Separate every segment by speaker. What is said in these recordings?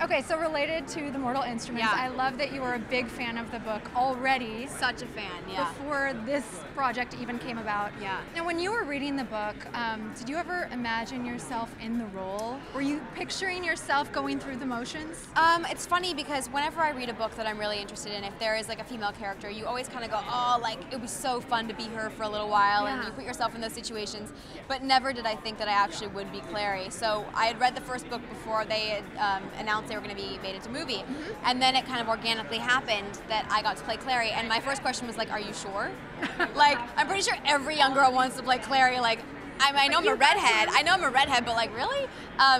Speaker 1: Okay, so related to the Mortal Instruments,
Speaker 2: Yeah.
Speaker 1: I love that you were a big fan of the book already.
Speaker 2: Such a fan, yeah.
Speaker 1: Before this project even came about.
Speaker 2: Yeah.
Speaker 1: Now, when you were reading the book, did you ever imagine yourself in the role? Were you picturing yourself going through the motions?
Speaker 2: It's funny because whenever I read a book that I'm really interested in, if there is like a female character, you always kind of go, oh, like it was so fun to be her for a little while, and you put yourself in those situations. But never did I think that I actually would be Clary. So I had read the first book before they had announced they were going to be made into a movie, and then it kind of organically happened that I got to play Clary. And my first question was like, "Are you sure?" Like, I'm pretty sure every young girl wants to play Clary. Like, I know I'm a redhead. I know I'm a redhead, but like, really?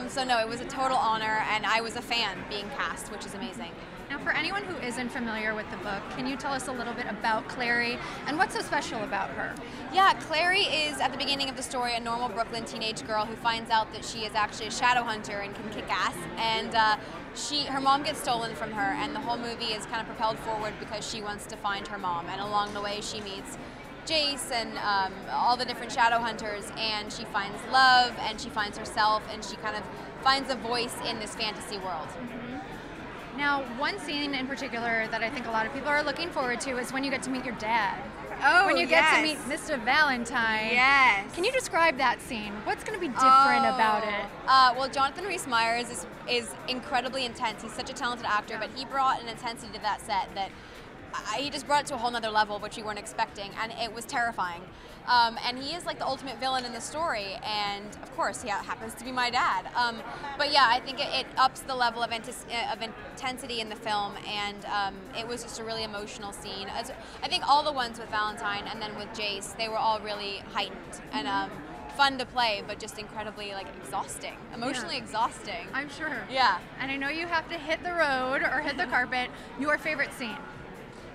Speaker 2: So no, it was a total honor, and I was a fan being cast, which is amazing.
Speaker 1: Now, for anyone who isn't familiar with the book, can you tell us a little bit about Clary and what's so special about her?
Speaker 2: Yeah, Clary is, at the beginning of the story, a normal Brooklyn teenage girl who finds out that she is actually a shadow hunter and can kick ass. And her mom gets stolen from her, and the whole movie is kind of propelled forward because she wants to find her mom. And along the way, she meets Jace and all the different shadow hunters, and she finds love, and she finds herself, and she kind of finds a voice in this fantasy world.
Speaker 1: Now, one scene in particular that I think a lot of people are looking forward to is when you get to meet your dad.
Speaker 2: Oh,
Speaker 1: when you get to meet Mr. Valentine.
Speaker 2: Yes.
Speaker 1: Can you describe that scene? What's going to be different about it?
Speaker 2: Well, Jonathan Rhys-Meyers is incredibly intense. He's such a talented actor, but he brought an intensity to that set that he just brought it to a whole nother level, which we weren't expecting, and it was terrifying. And he is like the ultimate villain in the story, and of course, he happens to be my dad. But yeah, I think it ups the level of intensity in the film, and it was just a really emotional scene. I think all the ones with Valentine and then with Jace, they were all really heightened and fun to play, but just incredibly like exhausting, emotionally exhausting.
Speaker 1: I'm sure.
Speaker 2: Yeah.
Speaker 1: And I know you have to hit the road or hit the carpet. Your favorite scene?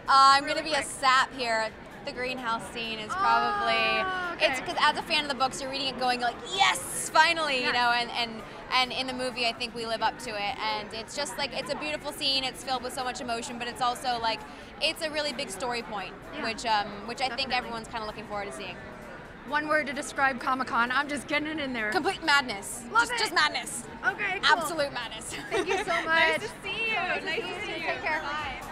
Speaker 2: I'm going to be a sap here. The greenhouse scene is probably, it's because as a fan of the books, you're reading it going like, yes, finally, you know, and in the movie, I think we live up to it. And it's just like, it's a beautiful scene. It's filled with so much emotion, but it's also like, it's a really big story point, which I think everyone's kind of looking forward to seeing.
Speaker 1: One word to describe Comic-Con. I'm just getting it in there.
Speaker 2: Complete madness. Just madness.
Speaker 1: Okay, cool.
Speaker 2: Absolute madness.
Speaker 1: Thank you so much.
Speaker 2: Nice to see you.
Speaker 1: Nice to see you. Take care. Bye.